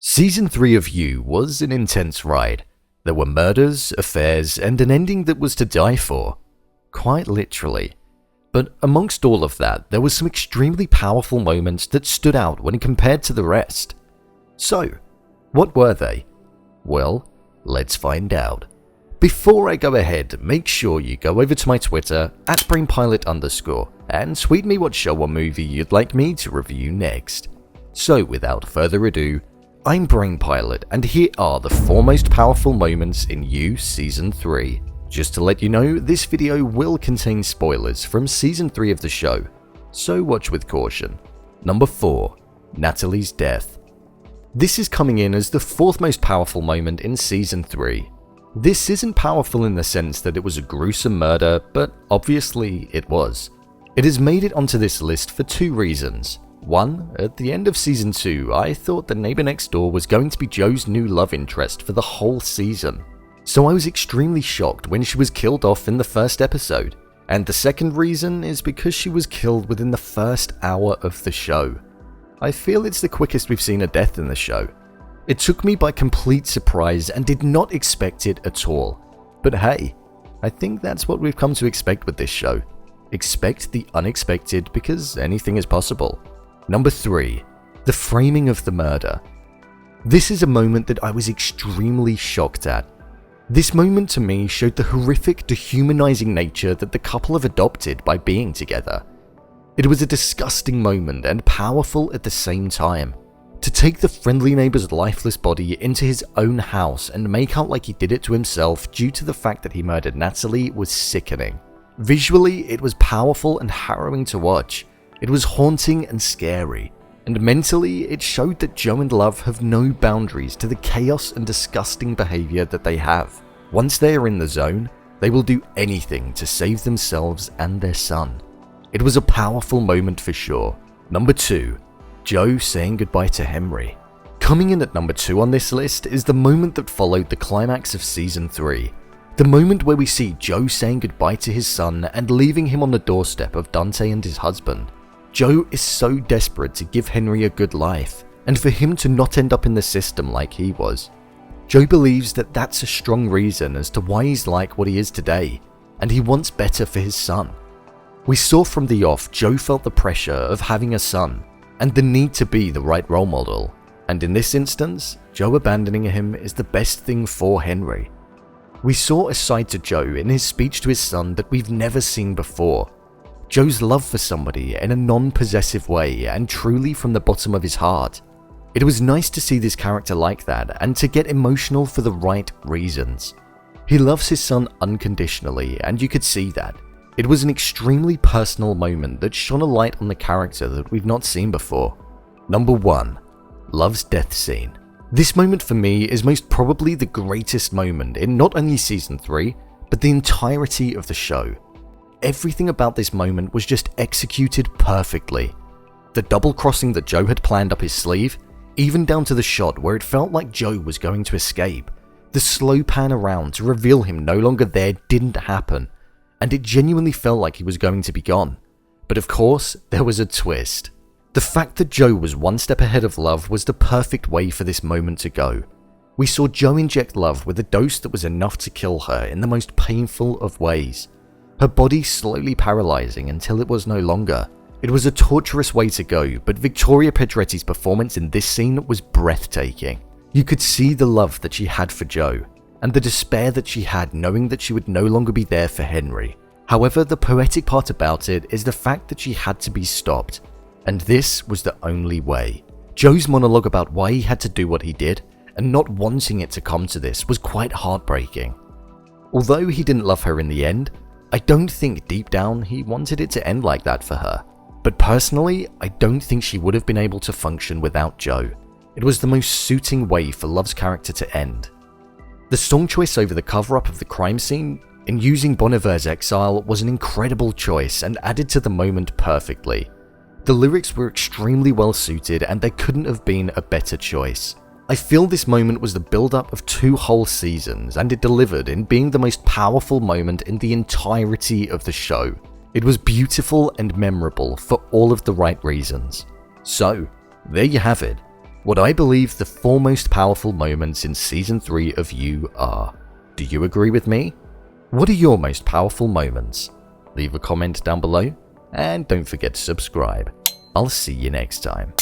Season 3 of You was an intense ride. There were murders, affairs, and an ending that was to die for. Quite literally. But amongst all of that, there were some extremely powerful moments that stood out when compared to the rest. So, what were they? Well, let's find out. Before I go ahead, make sure you go over to my Twitter, @BrainPilot_, and tweet me what show or movie you'd like me to review next. So without further ado, I'm BrainPilot, and here are the 4 most powerful moments in You Season 3. Just to let you know, this video will contain spoilers from Season 3 of the show, so watch with caution. Number 4. Natalies Death. This is coming in as the 4th most powerful moment in Season 3. This isn't powerful in the sense that it was a gruesome murder, but obviously it was. It has made it onto this list for 2 reasons. 1, at the end of Season 2, I thought the neighbor next door was going to be Joe's new love interest for the whole season. So I was extremely shocked when she was killed off in the first episode. And the second reason is because she was killed within the first hour of the show. I feel it's the quickest we've seen a death in the show. It took me by complete surprise and did not expect it at all. But hey, I think that's what we've come to expect with this show. Expect the unexpected because anything is possible. Number 3. The framing of the murder. This is a moment that I was extremely shocked at. This moment to me showed the horrific, dehumanizing nature that the couple have adopted by being together. It was a disgusting moment and powerful at the same time. To take the friendly neighbor's lifeless body into his own house and make out like he did it to himself due to the fact that he murdered Natalie was sickening. Visually, it was powerful and harrowing to watch. It was haunting and scary, and mentally it showed that Joe and Love have no boundaries to the chaos and disgusting behavior that they have. Once they are in the zone, they will do anything to save themselves and their son. It was a powerful moment for sure. Number 2. Joe saying goodbye to Henry. Coming in at number 2 on this list is the moment that followed the climax of Season 3. The moment where we see Joe saying goodbye to his son and leaving him on the doorstep of Dante and his husband. Joe is so desperate to give Henry a good life, and for him to not end up in the system like he was. Joe believes that that's a strong reason as to why he's like what he is today, and he wants better for his son. We saw from the off Joe felt the pressure of having a son, and the need to be the right role model, and in this instance, Joe abandoning him is the best thing for Henry. We saw a side to Joe in his speech to his son that we've never seen before. Joe's love for somebody in a non-possessive way and truly from the bottom of his heart. It was nice to see this character like that and to get emotional for the right reasons. He loves his son unconditionally and you could see that. It was an extremely personal moment that shone a light on the character that we've not seen before. Number 1. Love's death scene. This moment for me is most probably the greatest moment in not only Season 3, but the entirety of the show. Everything about this moment was just executed perfectly. The double crossing that Joe had planned up his sleeve, even down to the shot where it felt like Joe was going to escape. The slow pan around to reveal him no longer there didn't happen, and it genuinely felt like he was going to be gone. But of course, there was a twist. The fact that Joe was 1 step ahead of Love was the perfect way for this moment to go. We saw Joe inject Love with a dose that was enough to kill her in the most painful of ways. Her body slowly paralyzing until it was no longer. It was a torturous way to go, but Victoria Pedretti's performance in this scene was breathtaking. You could see the love that she had for Joe, and the despair that she had knowing that she would no longer be there for Henry. However, the poetic part about it is the fact that she had to be stopped, and this was the only way. Joe's monologue about why he had to do what he did, and not wanting it to come to this was quite heartbreaking. Although he didn't love her in the end, I don't think deep down he wanted it to end like that for her. But personally, I don't think she would have been able to function without Joe. It was the most suiting way for Love's character to end. The song choice over the cover-up of the crime scene in using Bon Iver's Exile was an incredible choice and added to the moment perfectly. The lyrics were extremely well suited and there couldn't have been a better choice. I feel this moment was the build-up of 2 whole seasons, and it delivered in being the most powerful moment in the entirety of the show. It was beautiful and memorable for all of the right reasons. So, there you have it. what I believe the 4 most powerful moments in Season 3 of You are. Do you agree with me? What are your most powerful moments? Leave a comment down below, and don't forget to subscribe. I'll see you next time.